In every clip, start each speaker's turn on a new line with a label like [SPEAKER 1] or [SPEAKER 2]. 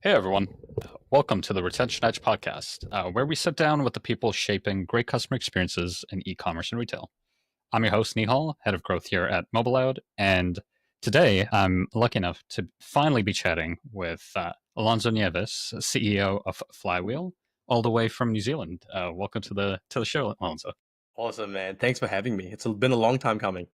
[SPEAKER 1] Hey everyone, welcome to the Retention Edge podcast, where we sit down with the people shaping great customer experiences in e-commerce and retail. I'm your host, Nihal, head of growth here at MobileOut, and today I'm lucky enough to finally be chatting with Alonzo Nieves, CEO of Flywheel, all the way from New Zealand. Welcome to the show, Alonzo.
[SPEAKER 2] Awesome, man. Thanks for having me. It's been a long time coming.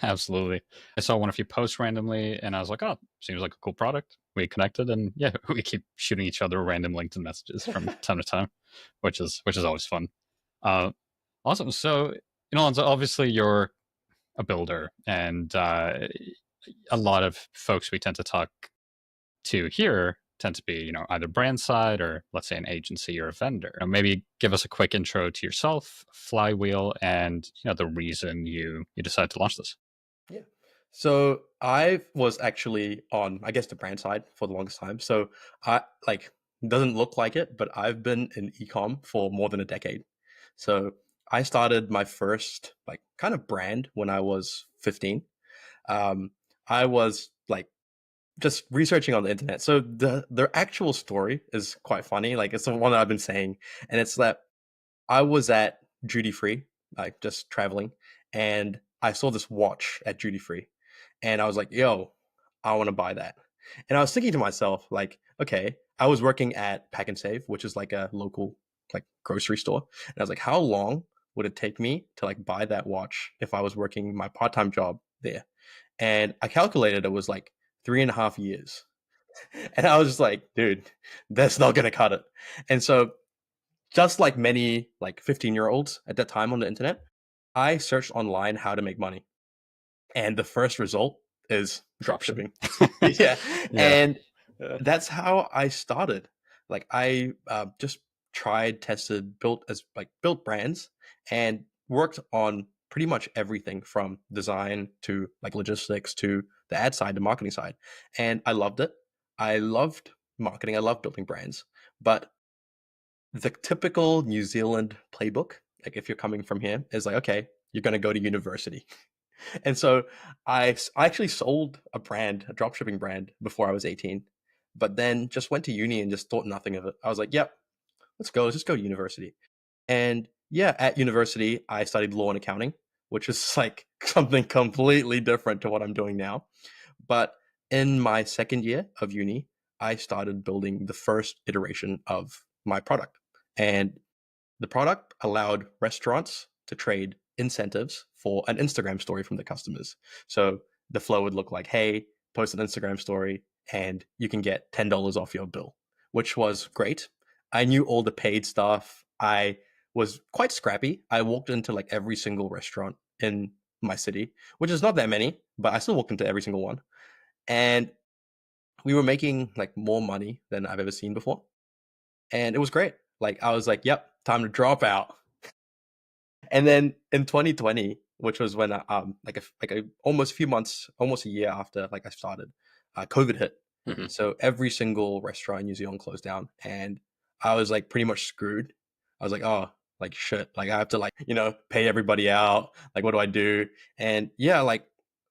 [SPEAKER 1] Absolutely. I saw one of your posts randomly, and I was like, "Oh, seems like a cool product." We connected, and yeah, we keep shooting each other random LinkedIn messages from time to time, which is always fun. Uh, awesome. So, Alonzo, obviously you're a builder, and a lot of folks we tend to talk to here tend to be, either brand side or let's say an agency or a vendor. Maybe give us a quick intro to yourself, Flywheel, and the reason you decided to launch this.
[SPEAKER 2] Yeah. So I was actually on, I guess, the brand side for the longest time. So I like doesn't look like it, but I've been in ecom for more than a decade. So I started my first like kind of brand when I was 15. Um, I was like just researching on the internet. So the actual story is quite funny. Like it's the one that I've been saying, and it's that I was at duty free, like just traveling, and I saw this watch at duty free, and I was like, "Yo, I want to buy that." And I was thinking to myself, like, okay, I was working at Pack and Save, which is like a local like grocery store, and I was like, how long would it take me to like buy that watch if I was working my part time job there? And I calculated it was like 3.5 years, and I was just like, dude, that's not gonna cut it. And so just like many like 15-year-olds at that time on the internet, I searched online how to make money. And the first result is
[SPEAKER 1] Dropshipping.
[SPEAKER 2] dropshipping. Yeah.
[SPEAKER 1] Yeah.
[SPEAKER 2] And that's how I started. Like I just tried, tested, built brands and worked on pretty much everything from design to like logistics to the ad side, the marketing side. And I loved it. I loved marketing. I loved building brands. But the typical New Zealand playbook, like if you're coming from here, is like, okay, you're going to go to university. And so I actually sold a brand, a dropshipping brand, before I was 18, but then just went to uni and just thought nothing of it. I was like, yep, let's just go to university. And yeah, at university, I studied law and accounting, which is like something completely different to what I'm doing now. But in my second year of uni, I started building the first iteration of my product. And the product allowed restaurants to trade incentives for an Instagram story from the customers. So the flow would look like, hey, post an Instagram story and you can get $10 off your bill, which was great. I knew all the paid stuff. I was quite scrappy. I walked into like every single restaurant in my city, which is not that many, but I still walked into every single one. And we were making like more money than I've ever seen before. And it was great. Like I was like, yep, time to drop out. And then in 2020, which was when like a almost few months, almost a year after like I started, COVID hit.
[SPEAKER 1] Mhm.
[SPEAKER 2] So every single restaurant in New Zealand closed down, and I was like pretty much screwed. I was like, oh, like shit, like I have to like pay everybody out. Like what do I do? And yeah, like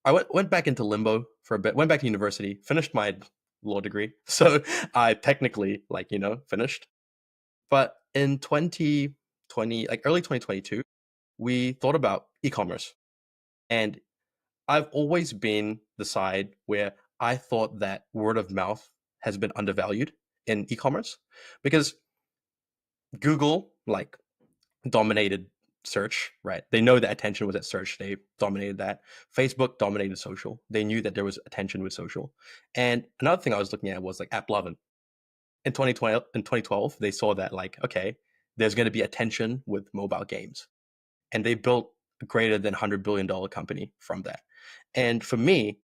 [SPEAKER 2] I went back into limbo for a bit. Went back to university, finished my law degree, so I technically like finished. But in 2020, like early 2022, we thought about e-commerce. And I've always been the side where I thought that word of mouth has been undervalued in e-commerce because Google like dominated search, right? They know that attention was at search. They dominated that. Facebook dominated social. They knew that there was attention with social. And another thing I was looking at was like AppLovin. In 2012, they saw that like, okay, there's going to be attention with mobile games. And they built a greater than $100 billion company from that. And for me,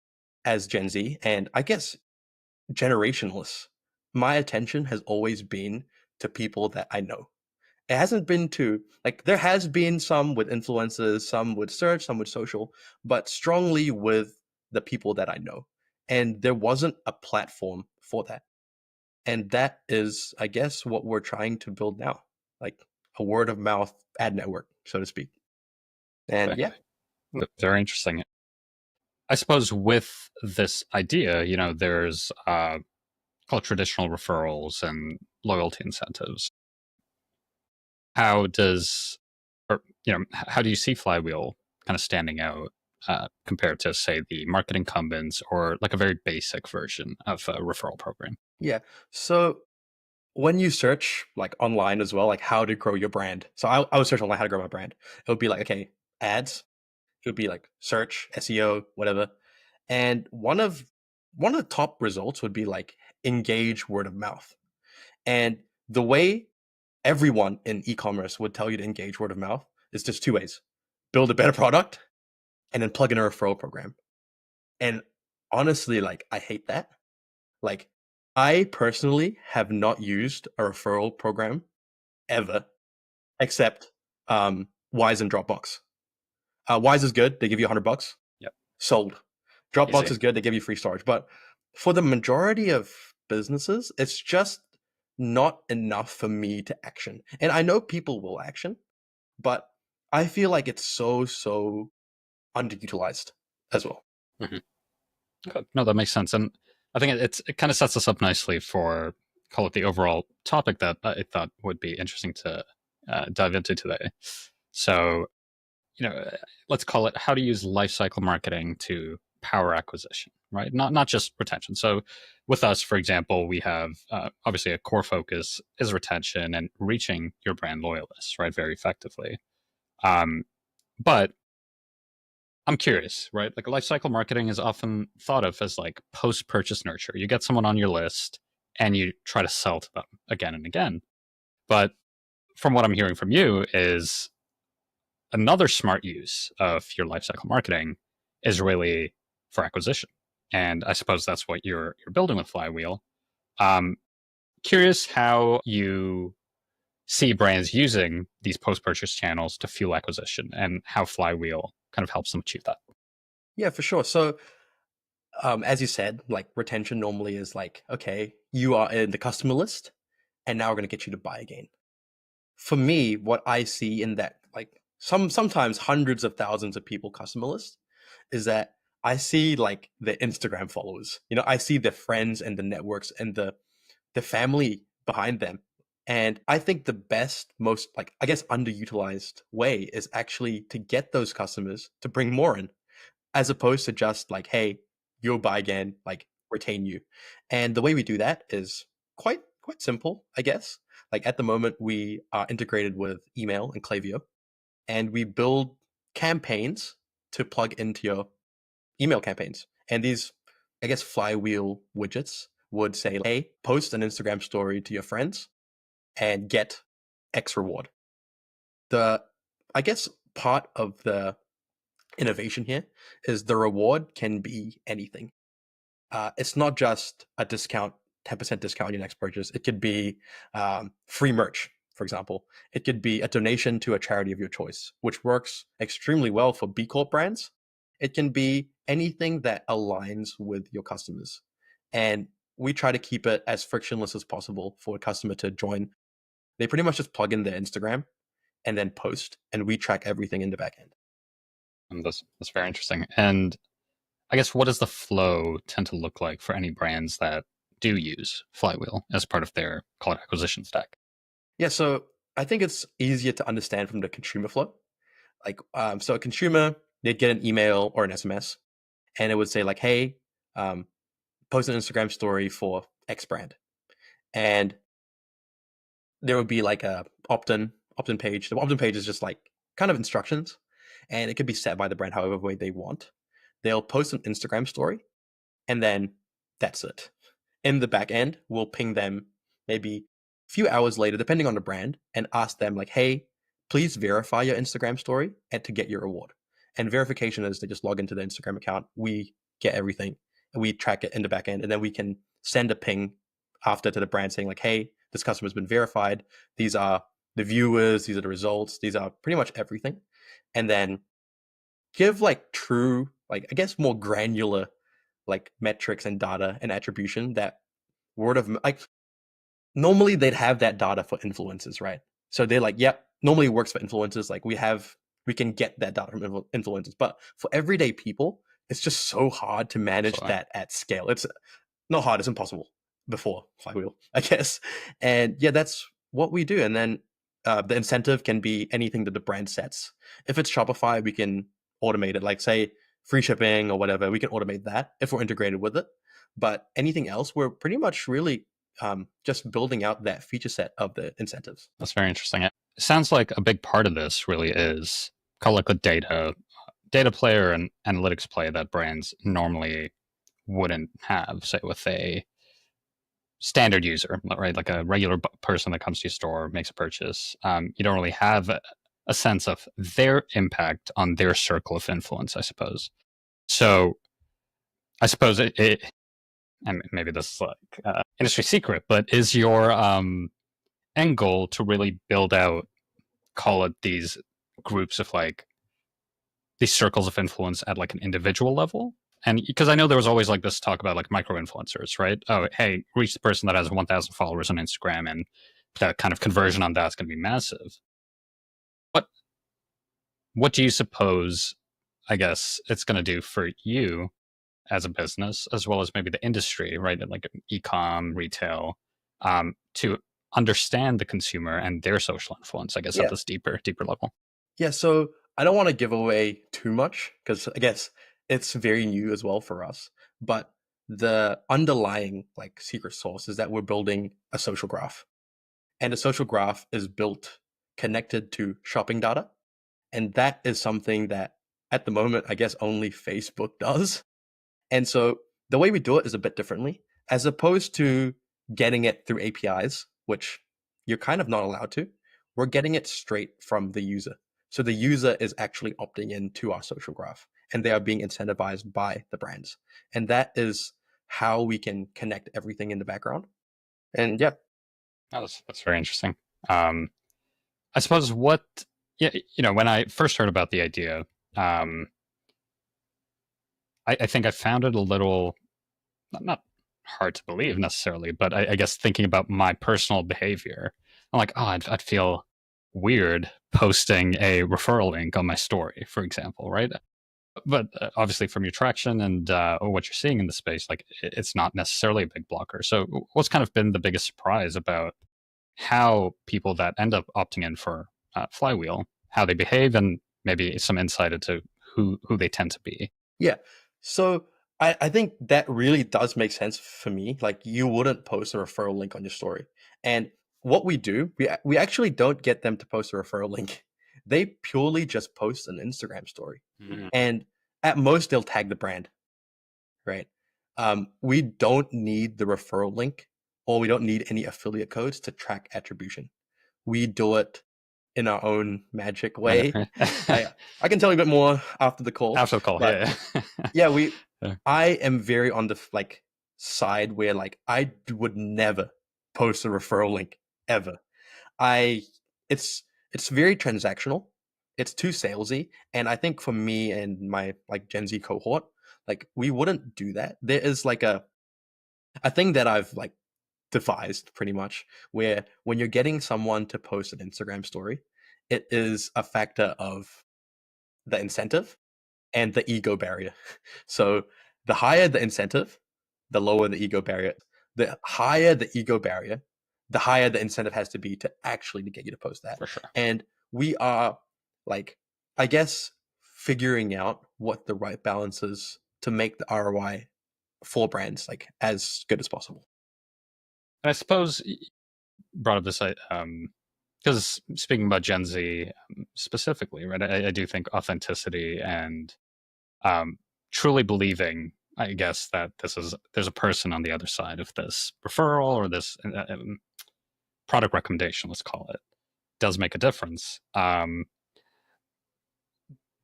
[SPEAKER 2] as Gen Z, and I guess generationless, my attention has always been to people that I know. It hasn't been to like there has been some with influencers, some with search, some with social, but strongly with the people that I know. And there wasn't a platform for that. And that is, I guess, what we're trying to build now, like a word of mouth ad network, so to speak. And
[SPEAKER 1] Okay.
[SPEAKER 2] yeah.
[SPEAKER 1] Very interesting. I suppose with this idea, there's call it traditional referrals and loyalty incentives. How does, or how do you see Flywheel kind of standing out compared to, say, the market incumbents or like a very basic version of a referral program?
[SPEAKER 2] Yeah. So when you search like online as well, like how to grow your brand. So I would search online how to grow my brand. It would be like, okay, ads. It would be like search, SEO, whatever. And one of the top results would be like engage word of mouth. And the way everyone in e-commerce would tell you to engage word of mouth is just two ways: build a better product and then plug in a referral program. And honestly, like I hate that. Like I personally have not used a referral program ever, except Wise and Dropbox. Wise is good; they give you $100.
[SPEAKER 1] Yep.
[SPEAKER 2] Sold. Dropbox
[SPEAKER 1] Easy.
[SPEAKER 2] is good; they give you free storage. But for the majority of businesses, it's just not enough for me to action. And I know people will action, but I feel like it's so underutilized as well.
[SPEAKER 1] Mhm. Okay. No, that makes sense. And I think it kind of sets us up nicely for, call it, the overall topic that I thought would be interesting to dive into today. So, let's call it how to use lifecycle marketing to power acquisition, right? Not just retention. So, with us, for example, we have obviously a core focus is retention and reaching your brand loyalists, right, very effectively. Um, but I'm curious, right? Like lifecycle marketing is often thought of as like post-purchase nurture. You get someone on your list and you try to sell to them again and again. But from what I'm hearing from you is another smart use of your lifecycle marketing is really for acquisition. And I suppose that's what you're building with Flywheel. Um, Curious how you see brands using these post-purchase channels to fuel acquisition and how Flywheel kind of helps them achieve that.
[SPEAKER 2] Yeah, for sure. So as you said, like retention normally is like, okay, you are in the customer list, and now we're going to get you to buy again. For me, what I see in that, like sometimes hundreds of thousands of people customer list, is that I see like the Instagram followers. I see the friends and the networks and the family behind them. And I think the best, most like I guess underutilized way is actually to get those customers to bring more in, as opposed to just like, hey, you'll buy again, like retain you. And the way we do that is quite simple, I guess. Like at the moment, we are integrated with email and Klaviyo, and we build campaigns to plug into your email campaigns. And these, I guess, flywheel widgets would say, hey, post an Instagram story to your friends and get X reward. The, I guess, part of the innovation here is the reward can be anything. It's not just a discount, 10% discount on your next purchase. It could be free merch, for example. It could be a donation to a charity of your choice, which works extremely well for B Corp brands. It can be anything that aligns with your customers. And we try to keep it as frictionless as possible for a customer to join. They pretty much just plug in their Instagram and then post, and we track everything in the back end.
[SPEAKER 1] And that's very interesting. And I guess what does the flow tend to look like for any brands that do use Flywheel as part of their, call it, acquisition stack?
[SPEAKER 2] Yeah, so I think it's easier to understand from the consumer flow. Like, so a consumer, they'd get an email or an SMS, and it would say like, "Hey, um, post an Instagram story for X brand," and there would be like a opt-in page. The opt-in page is just like kind of instructions, and it could be set by the brand however way they want. They'll post an Instagram story, and then that's it. In the back end, we'll ping them maybe a few hours later, depending on the brand, and ask them like, "Hey, please verify your Instagram story and to get your reward." And verification is they just log into the Instagram account. We get everything, and we track it in the back end, and then we can send a ping after to the brand saying like, "Hey, this customer's been verified. These are the viewers. These are the results. These are pretty much everything." And then give like true, like I guess more granular like metrics and data and attribution that word of like normally they'd have that data for influencers, right? So they're like, yep, normally it works for influencers. Like we can get that data from influencers, but for everyday people, it's just so hard to manage
[SPEAKER 1] So
[SPEAKER 2] that at scale. It's not hard; it's impossible. before Flywheel, I guess. And yeah, that's what we do. And then the incentive can be anything that the brand sets. If it's Shopify, we can automate it. Like say free shipping or whatever, we can automate that if we're integrated with it. But anything else, we're pretty much really just building out that feature set of the incentives.
[SPEAKER 1] That's very interesting. It sounds like a big part of this really is call like a data play or an analytics play that brands normally wouldn't have, say with a standard user, right? Like a regular person that comes to your store, makes a purchase. You don't really have a sense of their impact on their circle of influence, I suppose. So I suppose and maybe this is like industry secret, but is your end goal to really build out, call it these groups of like these circles of influence at like an individual level? And because I know there was always like this talk about like micro influencers, right? Oh, hey, reach the person that has 1,000 followers on Instagram, and that kind of conversion on that's going to be massive. But what do you suppose, I guess, it's going to do for you as a business, as well as maybe the industry, right? Like e-com, retail, to understand the consumer and their social influence, I guess, at
[SPEAKER 2] Yeah.
[SPEAKER 1] this deeper level.
[SPEAKER 2] Yeah. So I don't want to give away too much because I guess it's very new as well for us. But the underlying like secret sauce is that we're building a social graph. And a social graph is built connected to shopping data. And that is something that at the moment, I guess only Facebook does. And so the way we do it is a bit differently, as opposed to getting it through APIs, which you're kind of not allowed to. We're getting it straight from the user. So the user is actually opting into our social graph and they are being incentivized by the brands. And that is how we can connect everything in the background. And yeah.
[SPEAKER 1] Oh, that's very interesting. I suppose what, yeah, when I first heard about the idea, I think I found it a little not hard to believe necessarily, but I guess thinking about my personal behavior, I'm like, oh, I'd feel weird posting a referral link on my story, for example, right? But obviously, from your traction and what you're seeing in the space, like it's not necessarily a big blocker. So, what's kind of been the biggest surprise about how people that end up opting in for Flywheel, how they behave, and maybe some insight into who they tend to be?
[SPEAKER 2] Yeah. So I think that really does make sense for me. Like you wouldn't post a referral link on your story. And what we do, we actually don't get them to post a referral link. They purely just post an Instagram story.
[SPEAKER 1] Mm.
[SPEAKER 2] And at most they'll tag the brand, right? We don't need the referral link or we don't need any affiliate codes to track attribution. We do it in our own magic way. I can tell you a bit more after the call.
[SPEAKER 1] After the call,
[SPEAKER 2] but
[SPEAKER 1] yeah.
[SPEAKER 2] yeah,
[SPEAKER 1] Yeah.
[SPEAKER 2] I am very on the like side where like I would never post a referral link ever. I it's very transactional. It's too salesy, and I think for me and my like Gen Z cohort, like we wouldn't do that. There is like a thing that I've like devised pretty much where when you're getting someone to post an Instagram story, it is a factor of the incentive and the ego barrier. So the higher the incentive, the lower the ego barrier. The higher the ego barrier, the higher the incentive has to be to actually to get you to post that.
[SPEAKER 1] For sure.
[SPEAKER 2] And we are like, I guess, figuring out what the right balance is to make the ROI for brands like as good as possible.
[SPEAKER 1] And I suppose brought up this because speaking about Gen Z specifically, right? I do think authenticity and truly believing, I guess, that there's a person on the other side of this referral or this product recommendation, let's call it, does make a difference. Do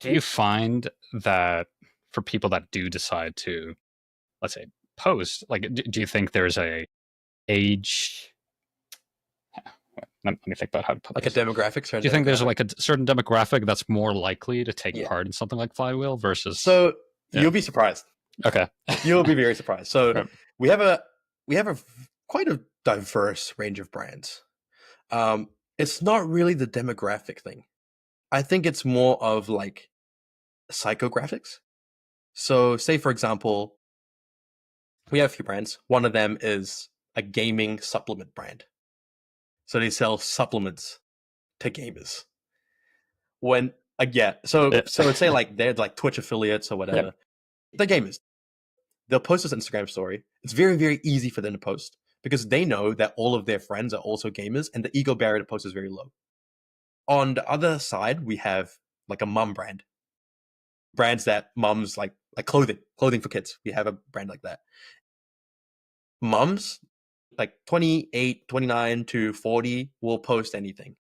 [SPEAKER 1] you find that for people that do decide to, let's say, post, like, do you think there's a age? Let me think about how to put
[SPEAKER 2] Like
[SPEAKER 1] this.
[SPEAKER 2] a demographic.
[SPEAKER 1] Do you think there's like a certain demographic that's more likely to take part in something like Flywheel versus?
[SPEAKER 2] So you'll be surprised.
[SPEAKER 1] Okay.
[SPEAKER 2] You'll be very surprised. So
[SPEAKER 1] Right.
[SPEAKER 2] we have a quite a diverse range of brands. It's not really the demographic thing. I think it's more of like psychographics. So say for example, we have a few brands. One of them is a gaming supplement brand. So they sell supplements to gamers. When yeah, so
[SPEAKER 1] Yeah.
[SPEAKER 2] so let's say like they're like Twitch affiliates or
[SPEAKER 1] Yeah.
[SPEAKER 2] whatever. The gamers, they'll post this Instagram story. It's very, very easy for them to post because they know that all of their friends are also gamers and the ego barrier to post is very low. On the other side, we have like a mum brand. Brands that mums like clothing for kids. We have a brand like that. Mums like 28, 29 to 40 will post anything.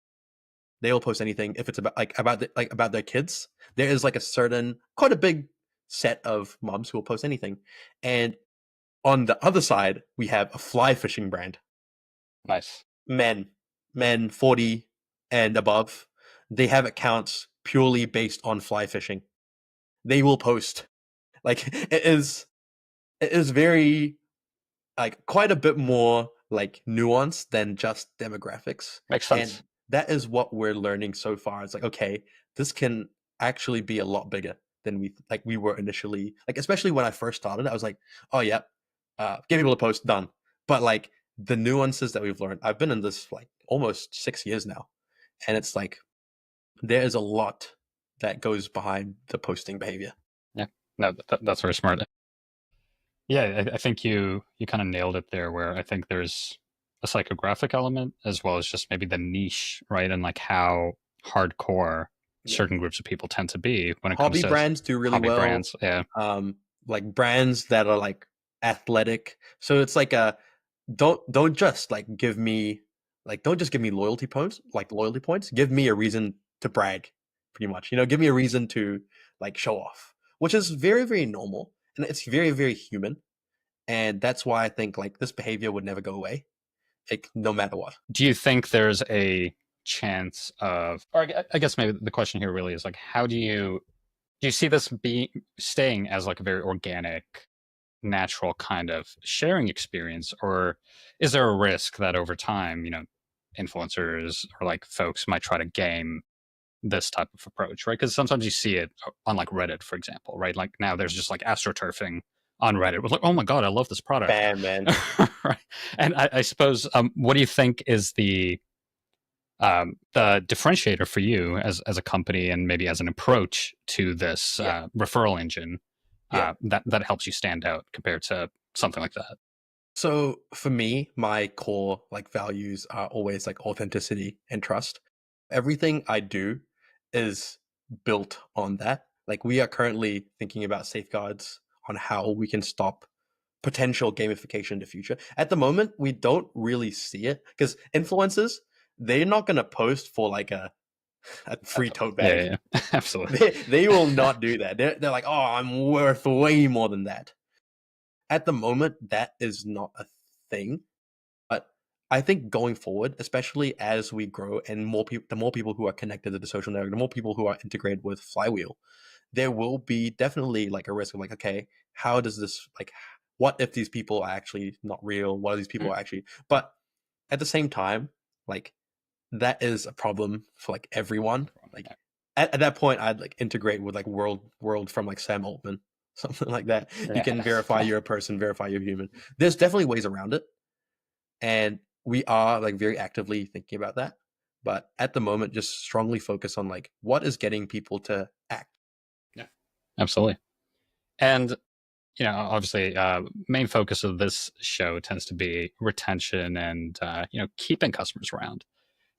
[SPEAKER 2] They will post anything if it's about their kids. There is like a certain quite a big set of moms who will post anything. And on the other side, we have a fly fishing brand.
[SPEAKER 1] Nice.
[SPEAKER 2] Men 40 and above. They have accounts purely based on fly fishing. They will post. Like it is very like quite a bit more like nuanced than just demographics.
[SPEAKER 1] Makes
[SPEAKER 2] And
[SPEAKER 1] sense.
[SPEAKER 2] that is what we're learning so far. It's like, okay, this can actually be a lot bigger than we were initially. Like, especially when I first started, I was like, oh yeah, get people to post, done. But like the nuances that we've learned, I've been in this like almost 6 years now. And it's like there is a lot that goes behind the posting behavior.
[SPEAKER 1] Yeah. No, that's very smart. Yeah, I think you kind of nailed it there, where I think there's a psychographic element as well as just maybe the niche, right? And like how hardcore
[SPEAKER 2] Yeah.
[SPEAKER 1] certain groups of people tend to be when it comes
[SPEAKER 2] Hobby
[SPEAKER 1] to
[SPEAKER 2] brands do really
[SPEAKER 1] hobby
[SPEAKER 2] well.
[SPEAKER 1] brands. Yeah.
[SPEAKER 2] Like brands that are like athletic. So it's like a don't just like give me like don't just give me loyalty points. Give me a reason to brag, pretty much. Give me a reason to like show off, which is very, very normal and it's very, very human. And that's why I think like this behavior would never go away, like no matter what.
[SPEAKER 1] Do you think there's a chance of, or I guess maybe the question here really is like, how do you see this being staying as like a very organic, natural kind of sharing experience, or is there a risk that over time, influencers or like folks might try to game this type of approach, right? Because sometimes you see it on like Reddit, for example, right? Like now there's just like astroturfing on Reddit. With like, oh my god, I love this product,
[SPEAKER 2] Bam, man.
[SPEAKER 1] right? And I suppose, what do you think is the differentiator for you as a company and maybe as an approach to this
[SPEAKER 2] Yeah.
[SPEAKER 1] referral engine
[SPEAKER 2] Yeah.
[SPEAKER 1] that helps you stand out compared to something like that?
[SPEAKER 2] So for me, my core like values are always like authenticity and trust. Everything I do is built on that. Like we are currently thinking about safeguards on how we can stop potential gamification in the future. At the moment, we don't really see it because influencers, they're not going to post for like a free tote
[SPEAKER 1] Yeah,
[SPEAKER 2] bag.
[SPEAKER 1] yeah, yeah. Absolutely.
[SPEAKER 2] They will not do that. They're like, oh, I'm worth way more than that. At the moment, that is not a thing. But I think going forward, especially as we grow and the more people who are connected to the social network, the more people who are integrated with Flywheel, there will be definitely like a risk of like, okay, how does this like, what if these people are actually not real? What are these people
[SPEAKER 1] Mm.
[SPEAKER 2] actually? But at the same time, like that is a problem for like everyone. Like
[SPEAKER 1] Yeah.
[SPEAKER 2] at that point, I'd like integrate with like world from like Sam Altman, something like that. You can verify
[SPEAKER 1] Yeah.
[SPEAKER 2] you're a person, verify you're human. There's definitely ways around it, and we are like very actively thinking about that. But at the moment, just strongly focus on like what is getting people to act.
[SPEAKER 1] Yeah, absolutely. And obviously, main focus of this show tends to be retention and keeping customers around.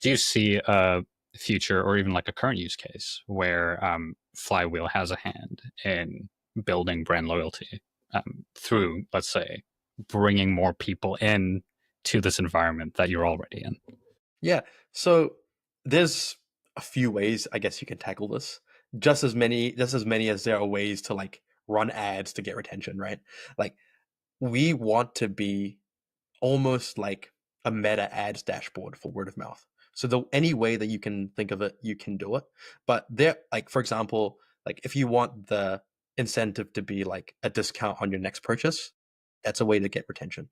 [SPEAKER 1] Do you see a future or even like a current use case where Flywheel has a hand in building brand loyalty through, let's say, bringing more people in to this environment that you're already in?
[SPEAKER 2] Yeah. So there's a few ways I guess you can tackle this. Just as many as there are ways to like run ads to get retention, right? Like we want to be almost like a meta ads dashboard for word of mouth. So any way that you can think of it, you can do it. But there, like for example, like if you want the incentive to be like a discount on your next purchase, that's a way to get retention.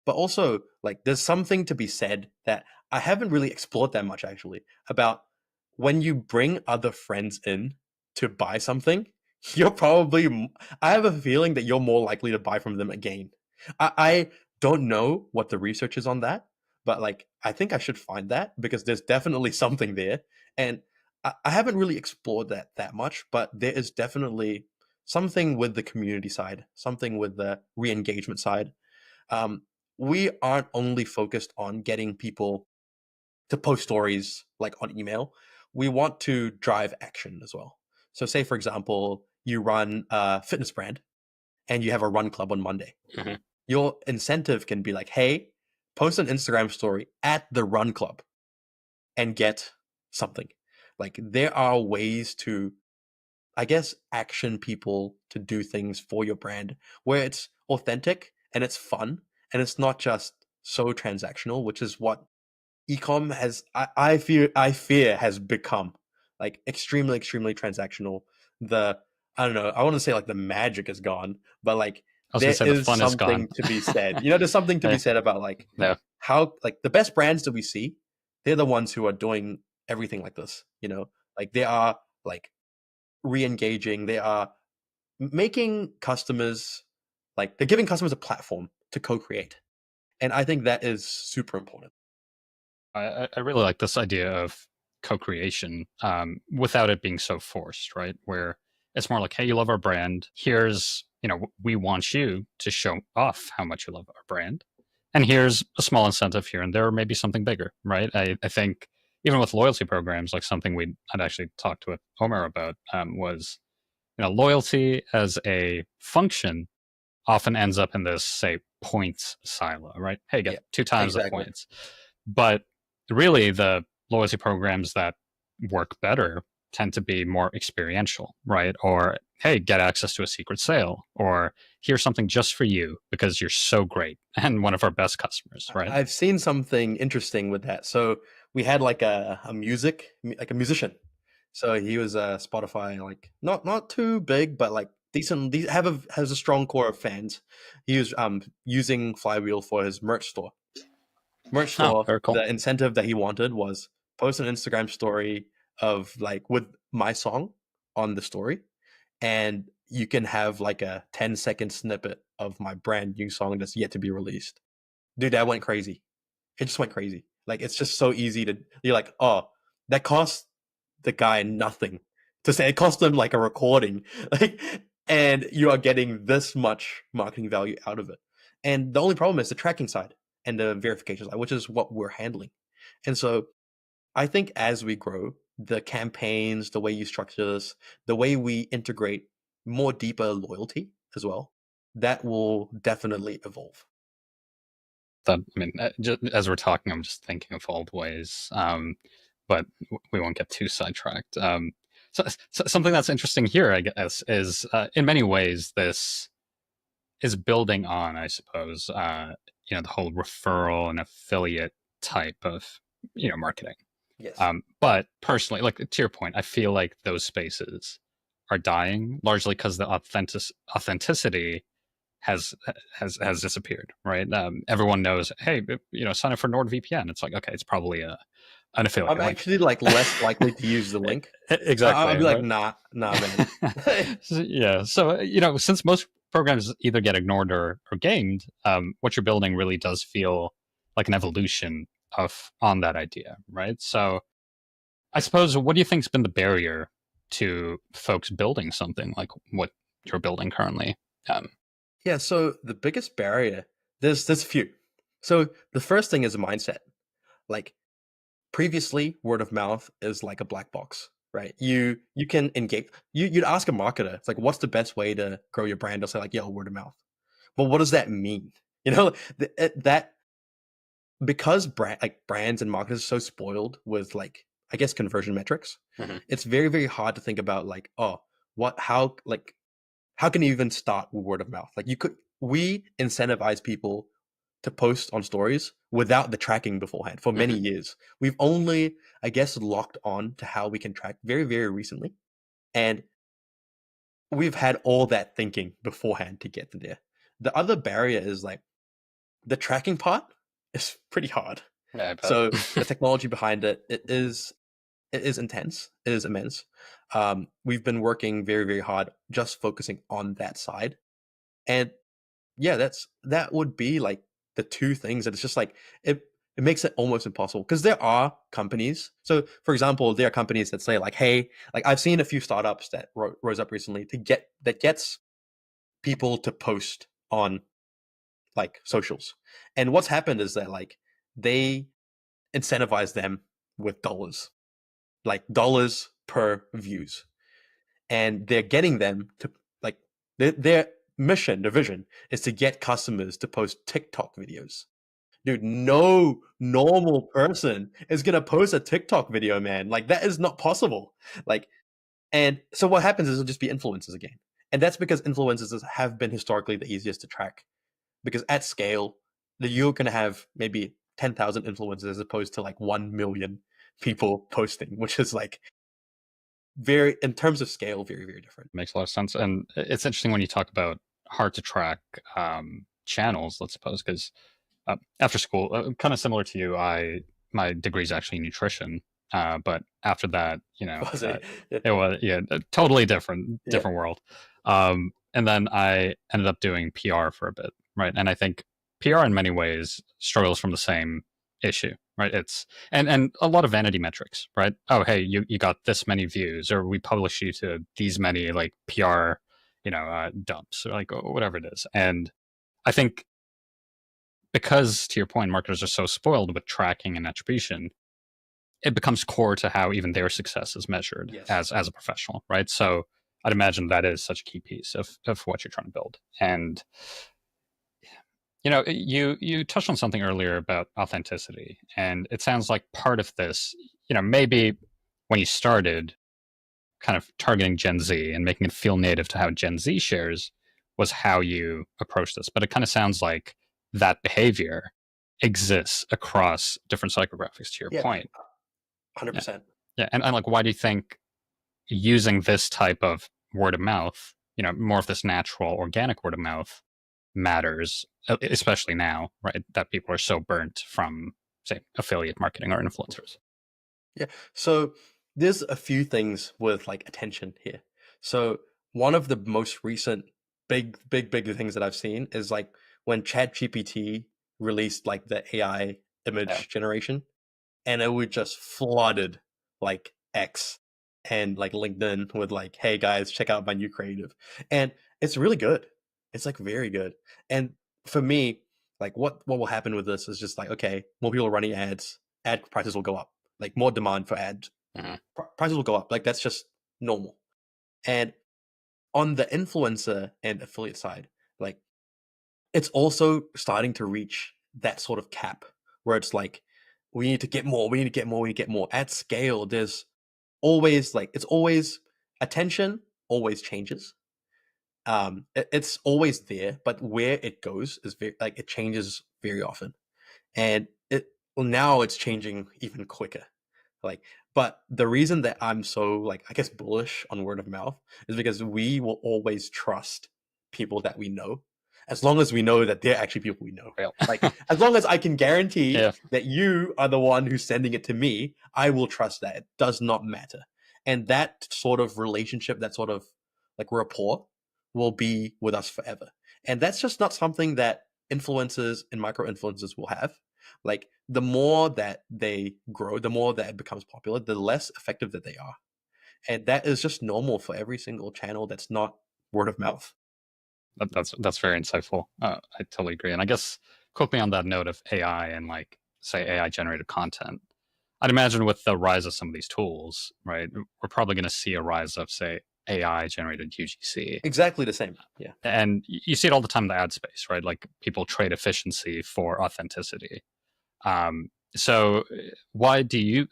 [SPEAKER 2] But also, like there's something to be said that I haven't really explored that much actually about when you bring other friends in to buy something, you're probably I have a feeling that you're more likely to buy from them again. I don't know what the research is on that, but like I think I should find that because there's definitely something there. And I haven't really explored that much, but there is definitely something with the community side, something with the re-engagement side. Um, we aren't only focused on getting people to post stories like on email. We want to drive action as well. So say for example, you run a fitness brand and you have a run club on Monday.
[SPEAKER 1] Mhm.
[SPEAKER 2] Your incentive can be like, hey, post an Instagram story at the run club and get something. Like there are ways to, I guess, action people to do things for your brand where it's authentic and it's fun and it's not just so transactional, which is what ecom has I fear has become like extremely transactional. The I don't know, I want to say like the magic is gone, but like
[SPEAKER 1] I was gonna
[SPEAKER 2] there
[SPEAKER 1] say the
[SPEAKER 2] is
[SPEAKER 1] fun is gone.
[SPEAKER 2] something to be said. You know, there's something to be
[SPEAKER 1] Yeah,
[SPEAKER 2] said about like
[SPEAKER 1] yeah.
[SPEAKER 2] how like the best brands that we see, they're the ones who are doing everything like this, you know? Like they are like re-engaging, they are making customers like they're giving customers a platform to co-create. And I think that is super important.
[SPEAKER 1] I really like this idea of co-creation without it being so forced, right? Where it's more like, hey, you love our brand. Here's, we want you to show off how much you love our brand. And here's a small incentive here and there, or maybe something bigger, right? I think even with loyalty programs, like something I'd actually talked to Omer about was, loyalty as a function often ends up in this, say, points silo, right? Hey, get
[SPEAKER 2] Yeah,
[SPEAKER 1] 2 times the
[SPEAKER 2] exactly.
[SPEAKER 1] points. But really, the loyalty programs that work better tend to be more experiential, right? Or, hey, get access to a secret sale, or here's something just for you because you're so great and one of our best customers, right?
[SPEAKER 2] I've seen something interesting with that. So we had like like a musician. So he was a Spotify, like not too big, but like decent. Has a strong core of fans. He was using Flywheel for his merch
[SPEAKER 1] Oh,
[SPEAKER 2] store.
[SPEAKER 1] very cool.
[SPEAKER 2] The incentive that he wanted was post an Instagram story of like with my song on the story, and you can have like a 10-second snippet of my brand new song that's yet to be released. Dude, that went crazy. It just went crazy. Like it's just so easy to you're like, oh, that cost the guy nothing to say. It cost him like a recording, like, and you are getting this much marketing value out of it. And the only problem is the tracking side and the verification side, which is what we're handling. And so I think as we grow, the campaigns, the way you structure this, the way we integrate more deeper loyalty as well, that will definitely evolve.
[SPEAKER 1] That I mean, just, as we're talking, I'm just thinking of old ways, but we won't get too sidetracked. So something that's interesting here, I guess, is in many ways this is building on, I suppose, the whole referral and affiliate type of marketing.
[SPEAKER 2] Yes.
[SPEAKER 1] But personally, like to your point, I feel like those spaces are dying largely because the authenticity has has disappeared, right? Everyone knows, hey, sign up for NordVPN. It's like, okay, it's probably an
[SPEAKER 2] I'm
[SPEAKER 1] affiliate link.
[SPEAKER 2] actually like less likely to use the link. I'll
[SPEAKER 1] Exactly,
[SPEAKER 2] be like,
[SPEAKER 1] right?
[SPEAKER 2] nah, man.
[SPEAKER 1] Yeah. So, since most programs either get ignored or gamed, what you're building really does feel like an evolution of on that idea, right? So, I suppose, what do you think's been the barrier to folks building something like what you're building currently? Um,
[SPEAKER 2] Yeah, so the biggest barrier, there's a few. So the first thing is a mindset. Like previously, word of mouth is like a black box, right? You can engage. You'd ask a marketer, it's like, what's the best way to grow your brand? They'll say like, yeah, word of mouth. But what does that mean? You know, that because brands and marketers are so spoiled with like I guess conversion metrics,
[SPEAKER 1] mhm.
[SPEAKER 2] it's very hard to think about like, oh, what how can you even start with word of mouth? Like we incentivize people to post on stories without the tracking beforehand for many
[SPEAKER 1] Mhm.
[SPEAKER 2] years. We've only, I guess, locked on to how we can track very recently. And we've had all that thinking beforehand to get to there. The other barrier is like the tracking part is pretty hard.
[SPEAKER 1] Yeah, I
[SPEAKER 2] So the
[SPEAKER 1] bet.
[SPEAKER 2] technology behind it is intense. It is immense. We've been working very hard just focusing on that side. And yeah, that would be like the two things that it's just like it makes it almost impossible, because there are companies. So for example, there are companies that say like, hey, like I've seen a few startups that rose up recently to gets people to post on like socials. And what's happened is that like they incentivize them with dollars, like dollars per views. And they're getting them to like their mission, their vision is to get customers to post TikTok videos. Dude, no normal person is gonna post a TikTok video, man. Like that is not possible. Like, and so what happens is it'll just be influencers again. And that's because influencers have been historically the easiest to track. Because at scale, you're gonna have maybe 10,000 influencers as opposed to like 1 million people posting, which is like very, in terms of scale, very, very different.
[SPEAKER 1] Makes a lot of sense. And it's interesting when you talk about hard to track channels, let's suppose, because after school, kind of similar to you, my degree is actually nutrition. But after that,
[SPEAKER 2] Was it?
[SPEAKER 1] it was totally different
[SPEAKER 2] Yeah.
[SPEAKER 1] world. And then I ended up doing PR for a bit, right? And I think PR in many ways struggles from the same issue, right? It's and a lot of vanity metrics, right? Oh, hey, you got this many views, or we publish you to these many like PR, dumps, or like whatever it is. And I think because, to your point, marketers are so spoiled with tracking and attribution, it becomes core to how even their success is measured.
[SPEAKER 2] Yes.
[SPEAKER 1] as a professional, right? So I'd imagine that is such a key piece of what you're trying to build. And you touched on something earlier about authenticity, and it sounds like part of this, maybe when you started kind of targeting Gen Z and making it feel native to how Gen Z shares was how you approach this. But it kind of sounds like that behavior exists across different psychographics, to your
[SPEAKER 2] Yeah,
[SPEAKER 1] point.
[SPEAKER 2] 100%.
[SPEAKER 1] Yeah. And like, why do you think using this type of word of mouth, more of this natural, organic word of mouth matters, especially now, right? That people are so burnt from, say, affiliate marketing or influencers.
[SPEAKER 2] Yeah. So there's a few things with like attention here. So one of the most recent big things that I've seen is like when ChatGPT released like the AI image generation, and it would just flooded like X and like LinkedIn with like, hey guys, check out my new creative. And it's really good. It's like very good. And for me, like what will happen with this is just like, okay, more people are running ads, ad prices will go up. Like more demand for ads, prices will go up. Like that's just normal. And on the influencer and affiliate side, like it's also starting to reach that sort of cap where it's like, we need to get more, we need to get more, we need to get more. At scale, there's always like, it's always, attention always changes. It's always there, but where it goes is very, like, it changes very often. And now it's changing even quicker. Like, but the reason that I'm so like, I guess, bullish on word of mouth is because we will always trust people that we know, as long as we know that they're actually people we know.
[SPEAKER 1] Real.
[SPEAKER 2] Like, as long as I can guarantee
[SPEAKER 1] Yeah.
[SPEAKER 2] that you are the one who's sending it to me, I will trust that. It does not matter. And that sort of relationship, that sort of like rapport will be with us forever. And that's just not something that influencers and micro influencers will have. Like, the more that they grow, the more that it becomes popular, the less effective that they are. And that is just normal for every single channel that's not word of mouth.
[SPEAKER 1] That's very insightful. I totally agree. And I guess quickly on that note of AI and like, say, AI generated content, I'd imagine with the rise of some of these tools, right, we're probably going to see a rise of, say, AI generated UGC.
[SPEAKER 2] Exactly the same. Yeah.
[SPEAKER 1] And you see it all the time in the ad space, right? Like people trade efficiency for authenticity. So why do you,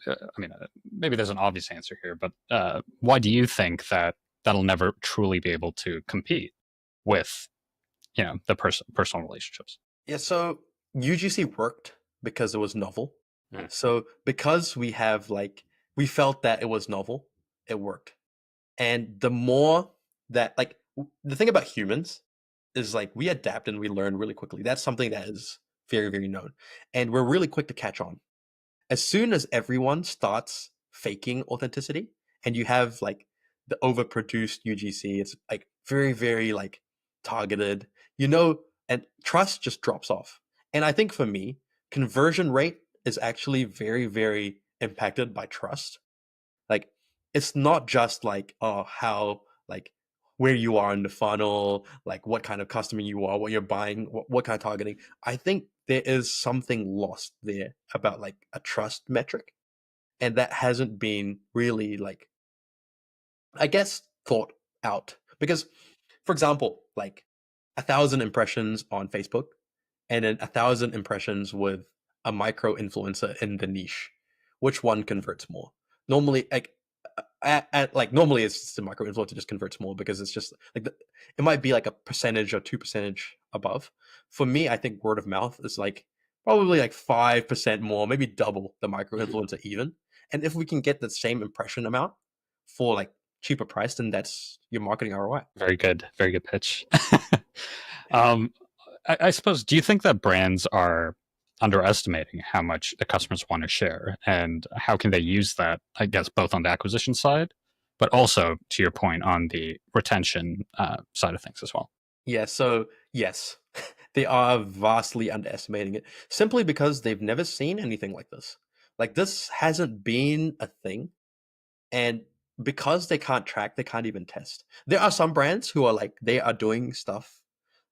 [SPEAKER 1] maybe there's an obvious answer here, but why do you think that that'll never truly be able to compete with, the personal relationships?
[SPEAKER 2] Yeah. So UGC worked because it was novel. So because we felt that it was novel, it worked. And the more that, like, the thing about humans is like we adapt and we learn really quickly. That's something that is very, very known. And we're really quick to catch on. As soon as everyone starts faking authenticity and you have like the overproduced UGC, it's like very, very like targeted, and trust just drops off. And I think for me, conversion rate is actually very, very impacted by trust. Like, it's not just like, oh, how, like, where you are in the funnel, like what kind of customer you are, what you're buying, what kind of targeting. I think there is something lost there about like a trust metric. And that hasn't been really like, I guess, thought out. Because, for example, like 1,000 impressions on Facebook and then 1,000 impressions with a micro influencer in the niche. Which one converts more? Normally, like normally it's just the micro influencer just converts more because it's just like it might be like a percentage or 2% above. For me, I think word of mouth is like probably like 5% more, maybe double the micro influencer even. And if we can get the same impression amount for like cheaper price, then that's your marketing ROI.
[SPEAKER 1] Very good pitch. um, I suppose, do you think that brands are underestimating how much the customers want to share, and how can they use that, I guess, both on the acquisition side, but also, to your point, on the retention side of things as well?
[SPEAKER 2] Yeah, so yes, they are vastly underestimating it simply because they've never seen anything like this. Like, this hasn't been a thing. And because they can't track, they can't even test. There are some brands who are like, they are doing stuff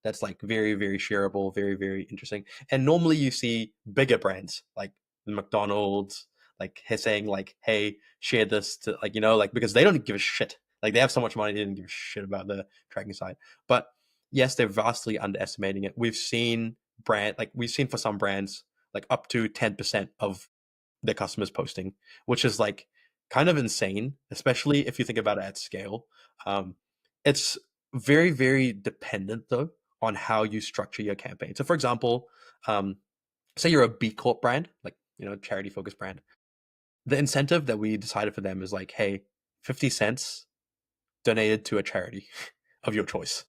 [SPEAKER 2] that's like very, very shareable, very, very interesting. And normally you see bigger brands like McDonald's, like saying like, hey, share this to like, like, because they don't give a shit. Like, they have so much money, they don't give a shit about the tracking side. But yes, they're vastly underestimating it. We've seen for some brands, like up to 10% of their customers posting, which is like kind of insane, especially if you think about it at scale. Um, it's very, very dependent though on how you structure your campaign. So, for example, um, say you're a B Corp brand, like charity focused brand. The incentive that we decided for them is like, hey, 50 cents donated to a charity of your choice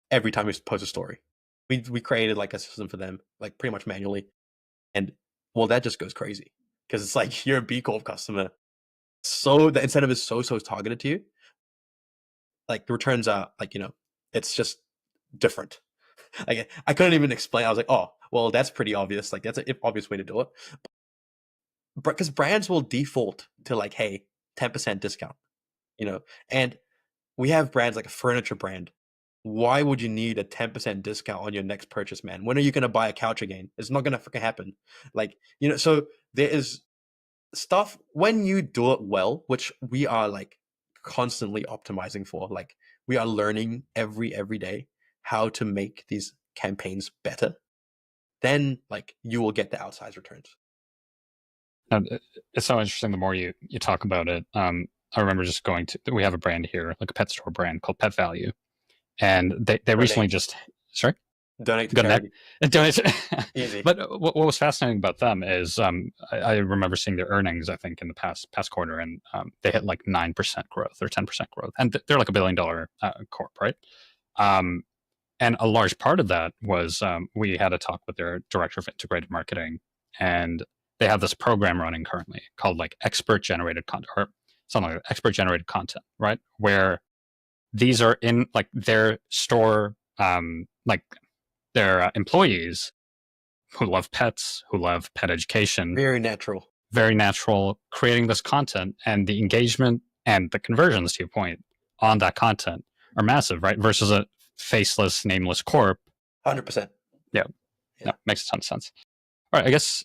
[SPEAKER 2] every time you post a story. We created like a system for them, like pretty much manually, and well, that just goes crazy because it's like you're a B Corp customer, so the incentive is so targeted to you. Like, the returns are like, it's just different. Like, I couldn't even explain. I was like, oh, well, that's pretty obvious. Like, that's an obvious way to do it. Because brands will default to like, hey, 10% discount, you know, and we have brands like a furniture brand. Why would you need a 10% discount on your next purchase, man? When are you going to buy a couch again? It's not going to freaking happen. Like, so there is stuff when you do it well, which we are like constantly optimizing for. Like, we are learning every day how to make these campaigns better. Then like you will get the outsized returns.
[SPEAKER 1] It's so interesting the more you talk about it. I remember just going to, we have a brand here, like a pet store brand called Pet Value, and they recently
[SPEAKER 2] Donate,
[SPEAKER 1] just, sorry,
[SPEAKER 2] donate to
[SPEAKER 1] good net.
[SPEAKER 2] charity.
[SPEAKER 1] Donate.
[SPEAKER 2] Easy.
[SPEAKER 1] But what was fascinating about them is I remember seeing their earnings, I think, in the past quarter, and they hit like 9% growth or 10% growth, and they're like $1 billion corp, right? Um, and a large part of that was we had a talk with their director of integrated marketing, and they have this program running currently called like expert generated content, or something like that, expert generated content, right? Where these are in like their store, like their employees who love pets, who love pet education,
[SPEAKER 2] Very natural.
[SPEAKER 1] very natural, creating this content, and the engagement and the conversions, to your point, on that content are massive, right? Versus a faceless, nameless corp.
[SPEAKER 2] 100%.
[SPEAKER 1] Yeah,
[SPEAKER 2] Yeah.
[SPEAKER 1] no, makes a ton of sense. All right, I guess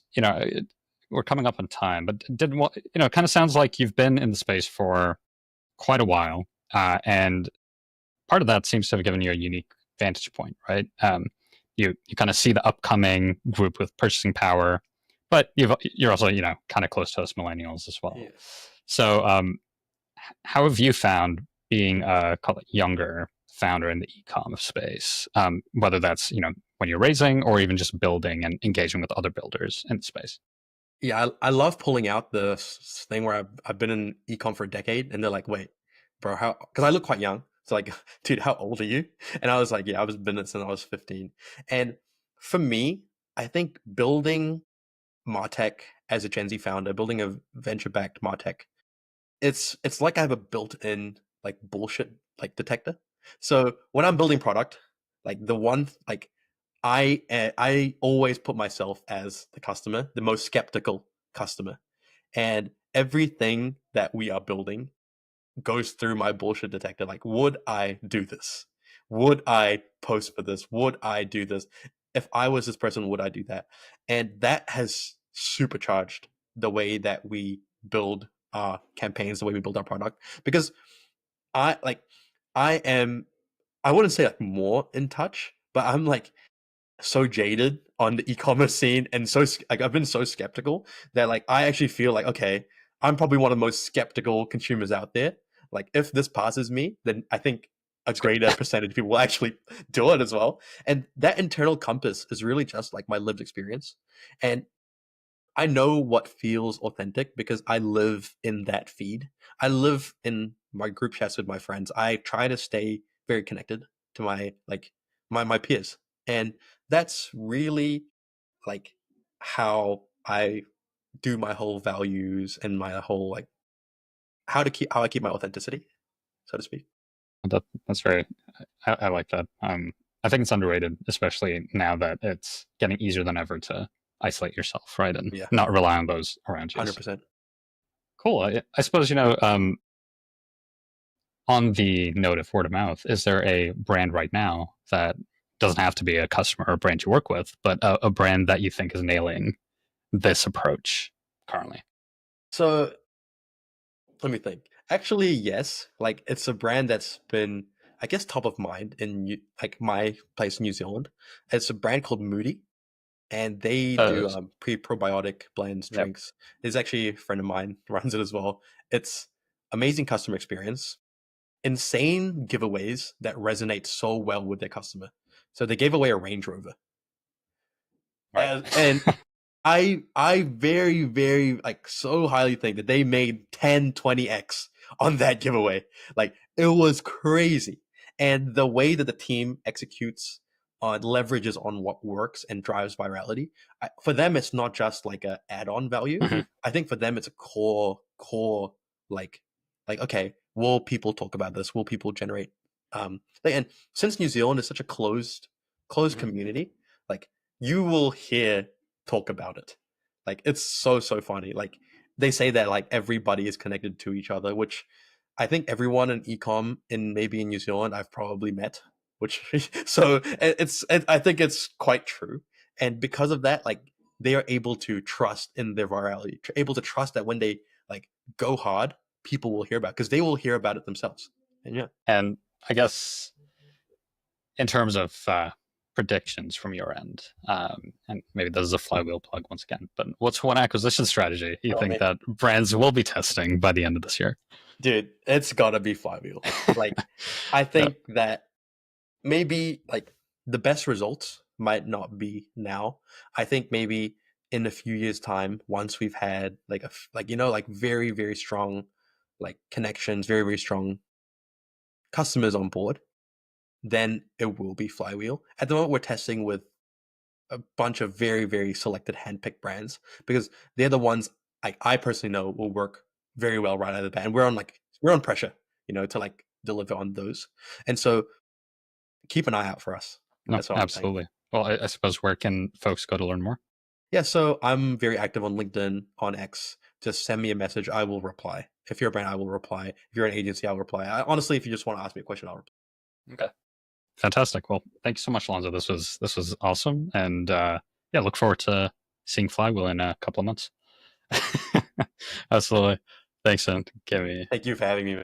[SPEAKER 1] we're coming up on time, but it kind of sounds like you've been in the space for quite a while, and part of that seems to have given you a unique vantage point, right? You kind of see the upcoming group with purchasing power, but you're also kind of close to us millennials as well.
[SPEAKER 2] Yeah.
[SPEAKER 1] So, how have you found being a call it younger founder in the e-commerce space? Whether that's when you're raising or even just building and engaging with other builders in the space.
[SPEAKER 2] Yeah, I love pulling out the thing where I've been in ecom for a decade, and they're like, "Wait, bro, how?" Because I look quite young. So like, dude, how old are you? And I was like, "Yeah, I was been it since I was 15." And for me, I think building Martech as a Gen Z founder, building a venture-backed Martech, it's like I have a built-in like bullshit like detector. So when I'm building product, like the one like I always put myself as the customer, the most skeptical customer, and everything that we are building goes through my bullshit detector. Like, would I do this? Would I post for this? Would I do this? If I was this person, would I do that? And that has supercharged the way that we build our campaigns, the way we build our product. Because I like, I am, I wouldn't say like more in touch, but I'm like so jaded on the e-commerce scene and so like I've been so skeptical that like I actually feel like okay, I'm probably one of the most skeptical consumers out there. Like if this passes me, then I think a
[SPEAKER 1] That's good.
[SPEAKER 2] greater percentage of people will actually do it as well. And that internal compass is really just like my lived experience. And I know what feels authentic because I live in that feed. I live in my group chats with my friends. I try to stay very connected to my like my peers. And that's really like how I do my whole values and my whole like how I keep my authenticity, so to speak.
[SPEAKER 1] That's very. I like that. I think it's underrated, especially now that it's getting easier than ever to isolate yourself, right, and
[SPEAKER 2] Yeah,
[SPEAKER 1] not rely on those around you.
[SPEAKER 2] 100%.
[SPEAKER 1] Cool. I suppose on the note of word of mouth, is there a brand right now that doesn't have to be a customer or a brand you work with, but a brand that you think is nailing this approach currently?
[SPEAKER 2] So let me think. Actually, yes. Like it's a brand that's been, I guess, top of mind in like my place in New Zealand. It's a brand called Moody, and they
[SPEAKER 1] Uh,
[SPEAKER 2] do probiotic blends,
[SPEAKER 1] yeah.
[SPEAKER 2] drinks. There's actually a friend of mine runs it as well. It's amazing customer experience, insane giveaways that resonate so well with their customer. So they gave away a Range Rover,
[SPEAKER 1] Right.
[SPEAKER 2] and I very, very like so highly think that they made 10, 20x on that giveaway. Like it was crazy. And the way that the team executes leverages on what works and drives virality. For them, it's not just like a add-on value.
[SPEAKER 1] Mhm.
[SPEAKER 2] I think for them, it's a core like okay, will people talk about this? Will people generate and since New Zealand is such a closed
[SPEAKER 1] Mhm.
[SPEAKER 2] community, like you will hear talk about it. Like it's so funny. Like they say that like everybody is connected to each other, which I think everyone in ecom in maybe in New Zealand I've probably met. Which so I think it's quite true. And because of that, like they are able to trust in their virality, able to trust that when they like go hard, people will hear about because they will hear about it themselves. And yeah,
[SPEAKER 1] And I guess in terms of predictions from your end, and maybe this is a flywheel plug once again, but what's one acquisition strategy you
[SPEAKER 2] oh
[SPEAKER 1] think
[SPEAKER 2] man,
[SPEAKER 1] that brands will be testing by the end of this year?
[SPEAKER 2] dude, it's gotta be Flywheel. Like I
[SPEAKER 1] Yeah.
[SPEAKER 2] think that maybe like the best results might not be now. I think maybe in a few years' time, once we've had like like like very strong like connections, very strong customers on board, then it will be Flywheel. At the moment, we're testing with a bunch of very selected handpicked brands because they're the ones I personally know will work very well right out of the bat. And we're on pressure, to like deliver on those. And so keep an eye out for us.
[SPEAKER 1] No,
[SPEAKER 2] That's what I'm saying.
[SPEAKER 1] absolutely. Well, I suppose where can folks go to learn more?
[SPEAKER 2] Yeah, so I'm very active on LinkedIn, on X. Just send me a message. I will reply. If you're a brand, I will reply. If you're an agency, I'll reply. Honestly, if you just want to ask me a question, I'll reply.
[SPEAKER 1] Okay. Fantastic. Well, thank you so much, Alonzo. This was awesome, and yeah, look forward to seeing Flywheel in a couple of months. Absolutely. Thanks, and give me
[SPEAKER 2] Thank you for having me.